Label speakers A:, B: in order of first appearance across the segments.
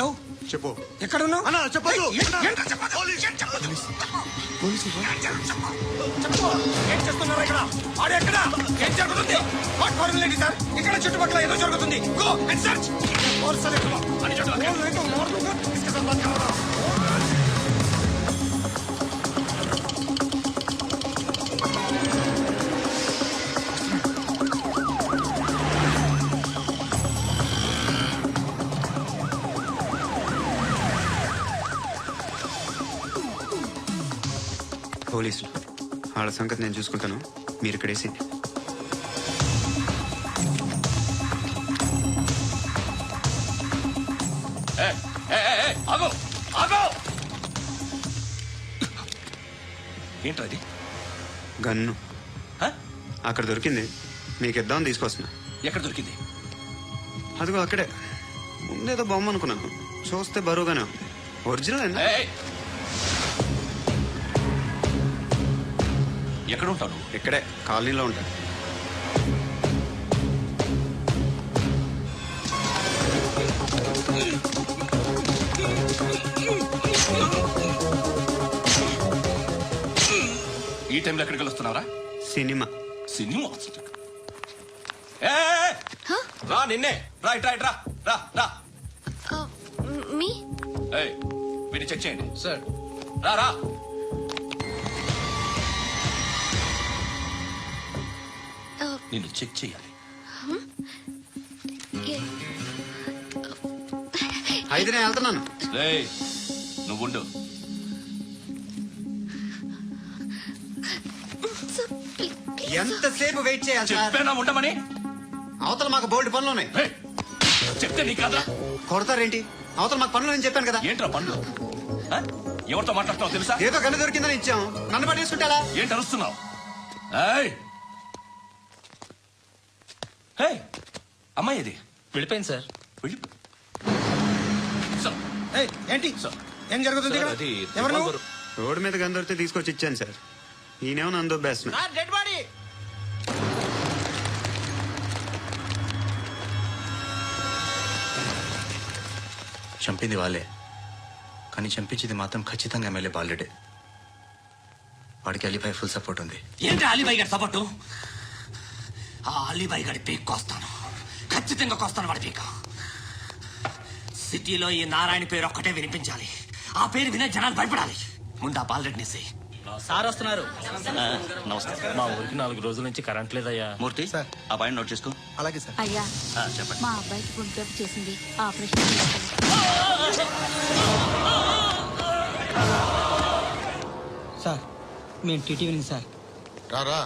A: చెప్పు.
B: ఎక్కడ ఉన్నావు?
A: అన్నా చెప్పదు.
B: ఏం చేస్తున్నారు ఇక్కడ? ఆడు ఎక్కడ? ఏం జరుగుతుంది? What foreign lady sir? ఇక్కడ చుట్టుపక్కల ఏదో జరుగుతుంది. Go and search.
C: పోలీసులు వాళ్ళ సంగతి నేను చూసుకుంటాను, మీరు ఇక్కడేసి.
D: ఏంటది?
C: గన్ను అక్కడ దొరికింది, మీకు ఇద్దామని తీసుకొస్తున్నా.
D: ఎక్కడ దొరికింది?
C: అదిగో అక్కడే. ముందేదో బొమ్మ అనుకున్నాను, చూస్తే బరువుగానే ఉంది. ఒరిజినల్
D: ఎక్కడ ఉంటాను?
C: ఇక్కడే కాలనీలో ఉంటాను.
D: ఈ టైంలో ఎక్కడికి వస్తున్నారా?
C: సినిమా.
D: సినిమా రా, నిన్నే రా, ఇట్రా ఇట్రా, రా రా.
E: మీ
D: వీడిని చెక్ చేయండి
A: సార్.
D: రా రా. నిన్ను చెక్ చేయాలి.
C: అయితే నేను వెళ్తున్నాను.
D: నువ్వుండు.
C: ఎంతసేపు వెయిట్ చేయాలి సార్?
D: చెప్పేనా ఉండమని?
C: అవతల మాకు బోల్డ్ పనులు ఉన్నాయి.
D: చెప్తే నీ కదా
C: కొడతారేంటి? అవతల మాకు పనులు నేను చెప్పాను కదా.
D: ఏంట్రా పనులు? ఎవరితో మాట్లాడుతున్నావు తెలుసా?
C: ఏదో గన్ను దొరికిందని ఇచ్చాం, నన్ను పట్టేసుకుంటా.
D: ఏంటి అరుస్తున్నావు? అమ్మాయి ఇది
F: వెళ్ళిపోయింది సార్.
D: వెళ్ళి
B: ఏంటి ఏం జరుగుతుంది ఇక్కడ? ఎవరు నువ్వు?
C: రోడ్డు మీద గన్ను దొరికితే తీసుకొచ్చి ఇచ్చాను సార్. ఈయనేమో నన్ను దొబ్బేస్తున్నా.
B: Dead body.
F: చంపింది వాళ్ళే, కానీ చంపించింది మాత్రం ఖచ్చితంగా ఎమ్మెల్యే బాలుడే. వాడికి అలీబాయ్ ఫుల్ సపోర్ట్ ఉంది.
G: ఏంటి అలీబాయ్ గారి సపోర్టు? ఆ అలీబాయ్ గారి పీక్ కోస్తాను, ఖచ్చితంగా కోస్తాను వాడి పీక. సిటీలో ఈ నారాయణ పేరు ఒక్కటే వినిపించాలి. ఆ పేరు వినే జనాలు భయపడాలి. ముందు ఆ బాలరెడ్డిని
F: సార్ వస్తున్నారు.
D: నమస్తే.
F: మా ఊరికి 4 రోజుల నుంచి కరెంట్ లేదయ్యా.
D: మూర్తి
A: సార్.
D: ఆ పాయింట్ నోట్ చేసుకో.
A: అలాగే సార్.
E: అయ్యా,
D: చెప్పండి.
E: మా అబ్బాయికి గుండె జబ్బు చేసింది, ఆపరేషన్ చేయాలి.
H: సార్ మేము టీటీవీ సార్.
A: రారా.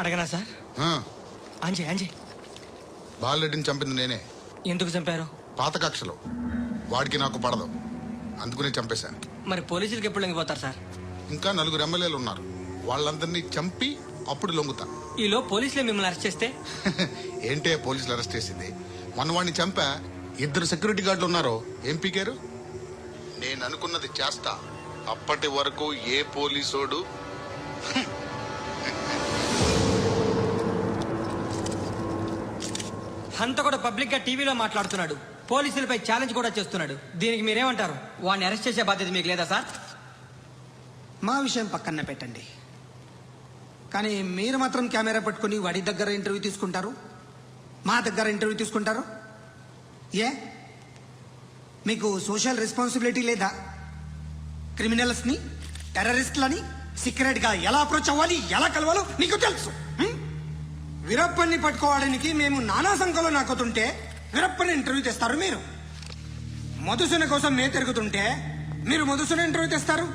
H: అడగనా సార్? అంజయ్ అంజయ్
A: బాలరెడ్డిని చంపింది నేనే.
H: ఎందుకు చంపారు?
A: పాత కక్షలో వాడికి నాకు పడదు, అందుకునే చంపేశాను.
H: మరి పోలీసులకు ఎప్పుడు లొంగిపోతారు సార్?
A: ఇంకా 4 ఎమ్మెల్యేలు ఉన్నారు, వాళ్ళందరినీ చంపి అప్పుడు లొంగుతా.
H: ఈలో పోలీసులే మిమ్మల్ని అరెస్ట్ చేస్తే?
A: ఏంటే పోలీసులు అరెస్ట్ చేసింది? మన వాడిని చంపా, 2 సెక్యూరిటీ గార్డులు ఉన్నారో ఏం పీకారు? నేను అనుకున్నది చేస్తా. అప్పటి వరకు ఏ పోలీసోడు
H: అంత కూడా పబ్లిక్ గా టీవీలో మాట్లాడుతున్నాడు, పోలీసులపై ఛాలెంజ్ కూడా చేస్తున్నాడు. దీనికి మీరేమంటారు? వాడిని అరెస్ట్ చేసే బాధ్యత మీకు లేదా సార్?
B: మా విషయం పక్కన పెట్టండి, కానీ మీరు మాత్రం కెమెరా పట్టుకుని వాడి దగ్గర ఇంటర్వ్యూ తీసుకుంటారు, మా దగ్గర ఇంటర్వ్యూ తీసుకుంటారు. ఏ మీకు సోషల్ రెస్పాన్సిబిలిటీ లేదా? క్రిమినల్స్ని, టెర్రరిస్టులని సీక్రెట్ గా ఎలా అప్రోచ్ అవ్వాలి, ఎలా కలవాలో మీకు తెలుసు. వీరప్పని పట్టుకోవడానికి మేము నానా సంఖ్యలో నాకుతుంటే వీరప్పని ఇంటర్వ్యూ తెస్తారు మీరు. మధుసూన కోసం మే తిరుగుతుంటే మీరు మధుసూన ఇంటర్వ్యూ తెస్తారు.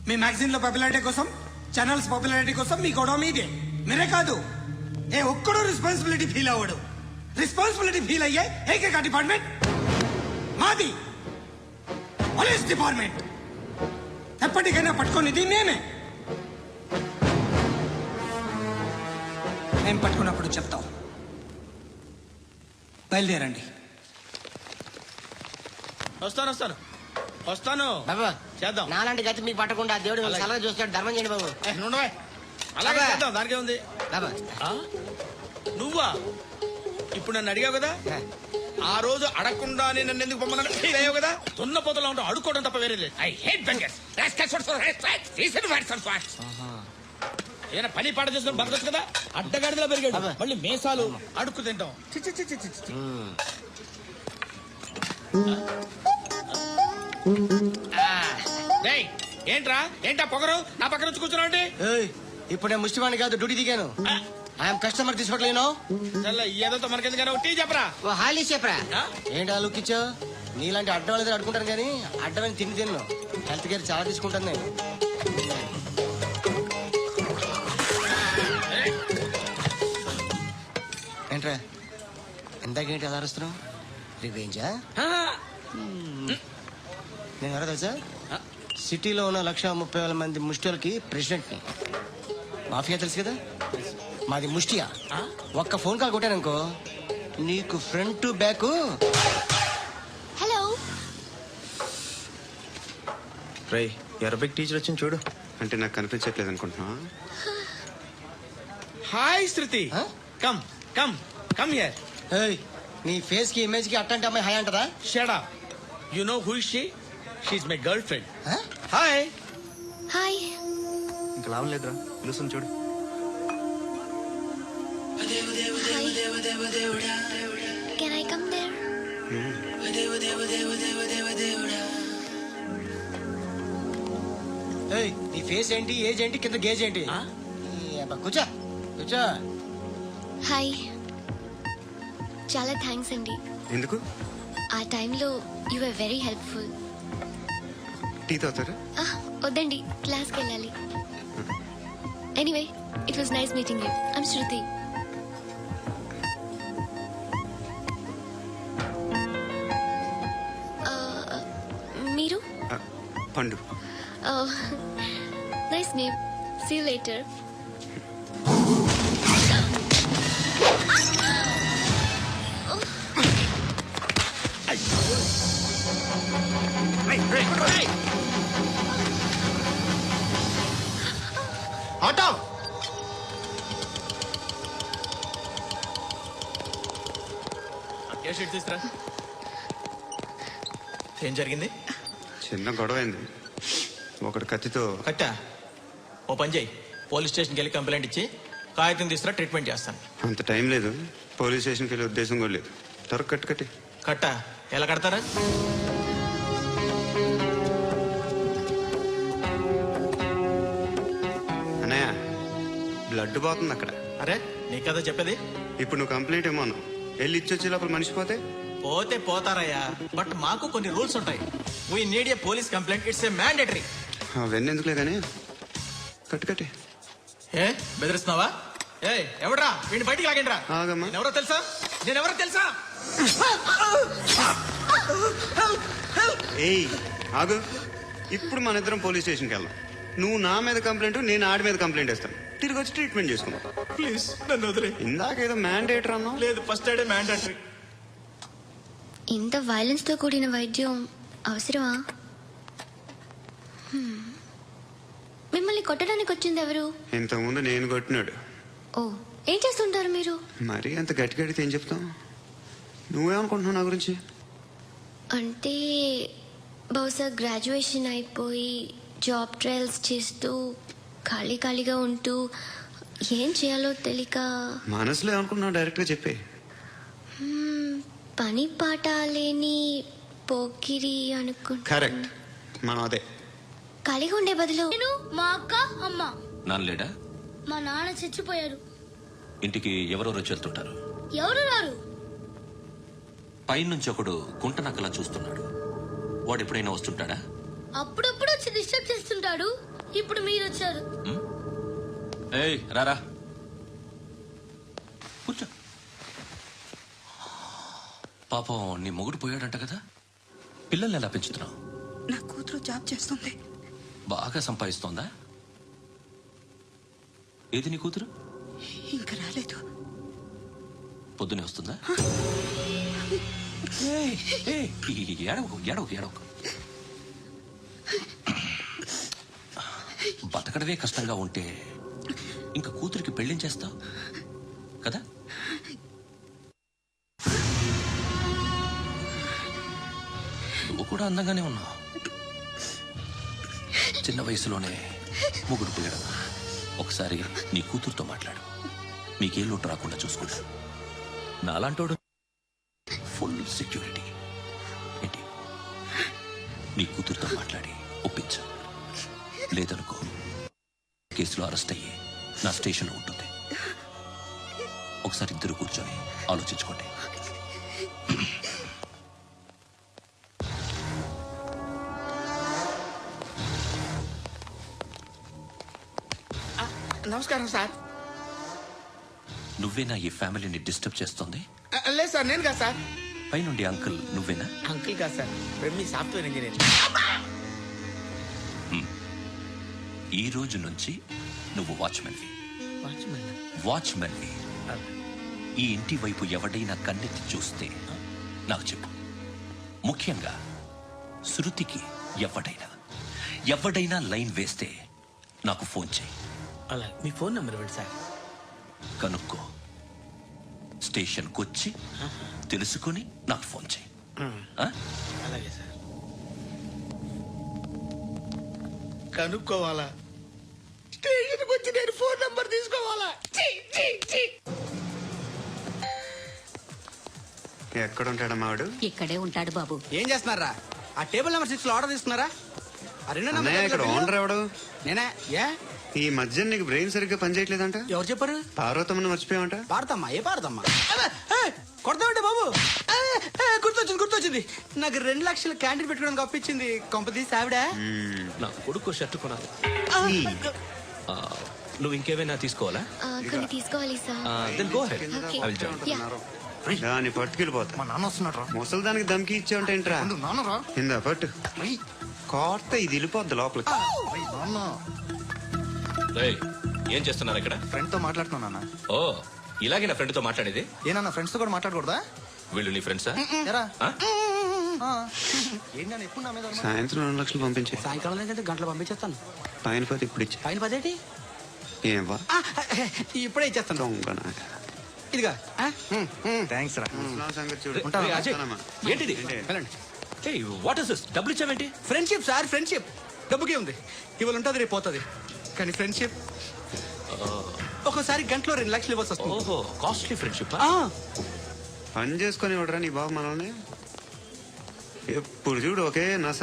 B: మీ మ్యాగజైన్ లో పాపులారిటీ కోసం, ఛానల్స్ పాపులారిటీ కోసం మీ గొడవ మీదే. మీరే కాదు, ఏ ఒక్కడో రెస్పాన్సిబిలిటీ ఫీల్ అవ్వడు. రెస్పాన్సిబిలిటీ ఫీల్ అయ్యే ఏకైక డిపార్ట్మెంట్ మాది, పోలీస్ డిపార్ట్మెంట్. ఎప్పటికైనా పట్టుకునేది మేమే. మేము పట్టుకున్నప్పుడు చెప్తాం. బయలుదేరండి.
F: వస్తాను
H: బాబు
F: చేద్దాం.
H: నాలాంటి గతి మీకు పట్టకుండా దేవుడు సలహా చూస్తాడు. ధర్మం చేయండి బాబు.
F: అలాగే చేద్దాం, దానికే ఉంది.
H: బాబా
F: నువ్వా?
I: ఇప్పుడు నన్ను అడిగావు కదా ఆ రోజు అడగకుండానే నన్ను ఎందుకు పొమ్మన్నాడు ఫీల్ అయ్యావు కదా దున్న పోతలో ఉంటావు అడుక్కోవడం తప్ప వేరే లేదు ఐ హేట్ బెంగర్స్ ఏదైనా పని పాట చేసుకుని బతకొచ్చు కదా అడ్డగాడిదలా పెరిగాడు మళ్ళీ మేసాలు అడుక్కు తింటాం చి, చి, చి, చి, చి, చి. డేయ్, ఏంటా పొగరు నా పక్కన వచ్చి కూర్చున్నావు అంటే
G: ఇప్పుడే ముష్టివాణి కాదు డ్యూటీ దిగాను ఐఎమ్ కస్టమర్ తీసుకోవట్లేను
I: ఏదో మనకెందుకైనా టీ చెప్పరా
G: ఓ హాలీ చెప్పరా
I: ఆ?
G: ఏంటి ఆ లుక్ ఇచ్చావు నీలాంటి అడ్డం వాళ్ళ దగ్గర అడుకుంటాను కానీ అడ్డమైన తిన్ను హెల్త్ కేర్ చాలా తీసుకుంటాను నేను ఏంట్రా ఎంతకేంటి ఎలా అరుస్తున్నావు రివేంజా నేను ఎవరో తెలుసా సిటీలో ఉన్న 130,000 మంది ముష్టిలకి ప్రెసిడెంట్ని మాఫియా తెలుసు కదా మాది ముష్టియా ఒక్క ఫోన్ కాల్ కొట్టాననుకో నీకు ఫ్రంట్ టు బ్యాక్
E: హలో
F: రై అరబిక్ టీచర్ వచ్చింది చూడు.
C: అంటే నాకు కనిపించట్లేదు అనుకుంటున్నా.
I: Hi Shruti
G: Huh?
I: Come come come here
G: ఏయ్ నీ ఫేస్ కి ఇమేజ్ కి అట్టంటే అమ్మాయి హాయ్ అంటదా
I: shut up you know who is she she is my girlfriend
G: Huh?
I: Hi
E: hi
F: ఇంకా లాభం లేదురా పిలుస్తుంది చూడు.
E: కెన్ ఐ కమ్ దేర్
G: ఏయ్ నీ ఫేస్ ఏంటి ఏజ్ ఏంటి కింద గేజ్ ఏంటి ఈ అబ్బా, కూర్చో కూర్చో
E: హాయ్ చాలా థ్యాంక్స్ అండి
C: ఎందుకు?
E: ఆ టైంలో you are very helpful
C: tea తాగుతారా?
E: వద్దండి క్లాస్కి వెళ్ళాలి anyway it was nice meeting you I'm Shruti మీరు
C: పండు.
E: Nice name see you later
A: auto
D: ఏ షీట్ తీసుకురా. ఏం జరిగింది?
C: చిన్న గొడవ అయింది. ఒకటి కత్తితో.
D: కట్టా ఓ పని చేయి, పోలీస్ స్టేషన్కి వెళ్ళి కంప్లైంట్ ఇచ్చి కాగితం తీసుకురా, ట్రీట్మెంట్ చేస్తాను.
C: అంత టైం లేదు. పోలీస్ స్టేషన్కి వెళ్ళే ఉద్దేశం కూడా లేదు. త్వర కట్టి
D: కట్టా ఎలా కడతారా?
C: అన్నయ్య బ్లడ్ పోతుంది అక్కడ.
D: అరే నీ కదా చెప్పేది.
C: ఇప్పుడు నువ్వు కంప్లైంట్ ఏమో అన్నావు. వెళ్ళి ఇచ్చొచ్చే లోపల మనిషి పోతే
D: పోతే పోతారయ్యా, బట్ మాకు కొన్ని రూల్స్ ఉంటాయి. We need a police complaint, it's a mandatory.
C: అవన్నీ ఎందుకులే కానీ కట్టి
D: ఏ బెదిరిస్తున్నావా? ఏ ఎవడ్రా వీడిని బయటికి లాగండి రా.
C: ఆగమ్మా.
D: ఎవరో తెలుసా? నేనెవరో తెలుసా?
C: ఏయ్ ఆగు. ఇప్పుడు మన ఇద్దరం పోలీస్ స్టేషన్కి వెళ్దాం. నువ్వు నా మీద కంప్లైంట్, నేను ఆడి మీద కంప్లైంట్ వేస్తాను. తిరిగి వచ్చి ట్రీట్మెంట్ చేసుకున్నాం.
D: ప్లీజ్ నన్ను వదిలే.
C: ఇందాక ఏదో మ్యాండేటర్ అన్నావు.
D: లేదు, ఫస్ట్ ఎయిడే మ్యాండేటరీ.
E: ఇంత వైలెన్స్ తో కూడిన వైద్యం అవసరమా? మిమ్మల్ని కొట్టడానికి వచ్చింది ఎవరు?
C: ఇంతకుముందు నేను కొట్టినాడు.
E: ఓ ఏం చేస్తుంటారు మీరు?
C: మరీ అంత గట్టి గడితే ఏం చెప్తావు? నువ్వేమనుకుంటున్నావు నా గురించి?
E: అంటే బహుశా గ్రాడ్యుయేషన్ అయిపోయి జాబ్ ట్రయల్స్ చేస్తూ ఖాళీగా ఉంటూ ఏం చేయాలో తెలియక
C: మనసులో ఏమనుకుంటున్నావు డైరెక్ట్గా చెప్పే.
E: పని పాట లేని పోకిరి అనుకుంటా.
C: కరెక్ట్, మనం అదే.
E: ఖాళీగా ఉండే బదులు
J: నేను మా అక్క అమ్మ
D: నాన్న లేడా?
J: మా నాన్న చచ్చిపోయారు.
D: ఇంటికి ఎవరెవరు వచ్చి వెళ్తుంటారు?
J: ఎవరు రారు.
D: పైనుంచి ఒకడు గుంట నక్కలా చూస్తున్నాడు. వాడు ఎప్పుడైనా వస్తుంటాడా?
J: అప్పుడప్పుడు వచ్చి డిస్టర్బ్ చేస్తుంటాడు. ఇప్పుడు మీరు వచ్చారు.
D: ఏయ్ రారా కూర్చో. పాపం నీ మొగుడు పోయాడంట కదా, పిల్లల్ని ఎలా పెంచుతున్నావు?
K: నా కూతురు జాబ్ చేస్తుంది.
D: బాగా సంపాదిస్తోందా? ఏది నీ కూతురు?
K: ఇంకా రాలేదు.
D: పొద్దునే వస్తుందా? ఏయ్, ఏయ్, ఏడవకు. బతకడమే కష్టంగా ఉంటే ఇంకా కూతురికి పెళ్లించేస్తావు కదా?
L: నువ్వు కూడా అందంగానే ఉన్నావు. చిన్న వయసులోనే ముగ్గురు పోయాడు. ఒకసారి నీ కూతురుతో మాట్లాడు. మీకే లోటు రాకుండా చూసుకుంటా. నాలాంటోడు ఫుల్ సెక్యూరిటీ. ఏంటి నీ కూతురుతో మాట్లాడి ఒప్పించు. లేదనుకో కేసులో అరెస్ట్ అయ్యి నా స్టేషన్లో ఉంటుంది. ఒకసారి ఇద్దరు కూర్చొని ఆలోచించుకోండి.
I: నమస్కారం సార్.
L: నువ్వేనా ఈ ఫ్యామిలీని డిస్టర్బ్ చేస్తుంది?
I: లేదు సార్, నేను కాదు సార్.
L: పైనుండి అంకుల్ నువ్వేనా?
I: అంకుల్ కాదు సార్, మీ సాఫ్ట్వేర్ ఇంజనీర్.
L: ఈ రోజు నుంచి నువ్వు వాచ్మెన్వి.
I: వాచ్మెన్?
L: వాచ్మెన్వి. ఈ ఇంటి వైపు ఎవడైనా కన్నెత్తి చూస్తే నాకు చెప్పు. ముఖ్యంగా శృతికి ఎవడైనా లైన్ వేస్తే నాకు ఫోన్ చేయి.
I: అలా మీ ఫోన్ నెంబర్ ఇవ్వండి సార్.
L: కనుక్కో. స్టేషన్కి వచ్చి తెలుసుకుని నాకు ఫోన్ చేయి. ఆ?
I: అలాగే సార్. కనుక్కోవాలా? స్టేషన్కి వచ్చి నేను ఫోన్ నెంబర్ తీసుకోవాలా?
C: ఎక్కడ ఉంటాడమ్మా వాడు?
K: ఇక్కడే ఉంటాడు బాబు.
B: ఏం చేస్తున్నారా? ఆ టేబుల్ నెంబర్ 6 లో ఆర్డర్ తీసుకున్నారా? ఆ రెండో నెంబర్
C: అన్నయ్య, ఇక్కడ ఓనర్ ఎవడు?
B: నేనే. ఏ
C: ఈ మధ్య నీకు బ్రెయిన్ సరిగ్గా పనిచేయట్లేదంట.
B: ఎవరు చెప్పారు?
C: పార్వతమ్మని మర్చిపోయావంట.
B: పాడతామ్మా? ఏ పాడతామ్మా? కొడతామంటే బాబు. గుర్తొచ్చింది. నాకు 2 లక్షలు క్యాంటీన్ పెట్టుకోవడానికి అప్పించింది కొంపతీసి ఆవిడ.
L: నాకు కొడుకు షర్ట్ కొనాలి. నువ్వు ఇంకేమైనా తీసుకోవాలా?
E: కొన్ని తీసుకోవాలి sir.
L: Then go ahead.
E: Okay.
L: I will join.
E: Yeah.
C: దాన్ని పట్టుకెళ్ళిపోతా.
A: మా నాన్న వస్తున్నాడు.
C: ముసలి దానికి దమ్కి ఇచ్చావుంటేంట్రా?
A: నాన్నరా.
C: ఇందా పట్టు. కోర్త ఇది వెళ్ళిపోద్ది లోపలికి.
A: నాన్న
L: రేయ్, ఏం చేస్తున్నారు ఇక్కడ?
A: ఫ్రెండ్ తో మాట్లాడుతున్నా నాన్న.
L: ఓ, ఇలాగే నా ఫ్రెండ్ తో మాట్లాడేది?
A: ఏనా ఫ్రెండ్స్ తో కూడా మాట్లాడకూడదా?
L: వీళ్ళు నీ ఫ్రెండ్సా?
A: ఎరా
L: ఆ?
A: ఏంటి ఎప్పుడు నా మీద అనుమానం?
C: సాయంత్రం 2 లక్షలు పంపించే.
B: సాయంకాలం ఏంటంటే గంటలు పంపించేస్తాను.
C: పైన పోతే ఇప్పుడు ఇచ్చే.
B: పైన 10 ఏంటి?
C: ఏం వా
B: ఇప్పుడే ఇచ్చేస్తాను.
C: దొంగనా.
B: ఇదిగా
A: థ్యాంక్స్ రా.
C: ముసలాం సంగతి చూడు.
L: రేయ్, అజయ్, ఏంటిది?
B: వెళ్ళండి.
L: ఏయ్, వాట్ ఇస్ దిస్? డబ్బులు ఇచ్చావేంటి?
B: Friendship sir, friendship. డబ్బుకే ఉంది. ఇవాళ ఉంటుంది, రేపు పోతుంది. కానీ ఫ్రెండ్షిప్ ఒక్కోసారి గంటలో 2 లక్షలు ఇవ్వాల్సి వస్తుంది.
L: ఓహో, కాస్ట్లీ ఫ్రెండ్షిప్.
C: పని చేసుకొని ఇవ్వడరా నీ బాబు మనల్ని. ఎప్పుడు చూడు ఒకే నస.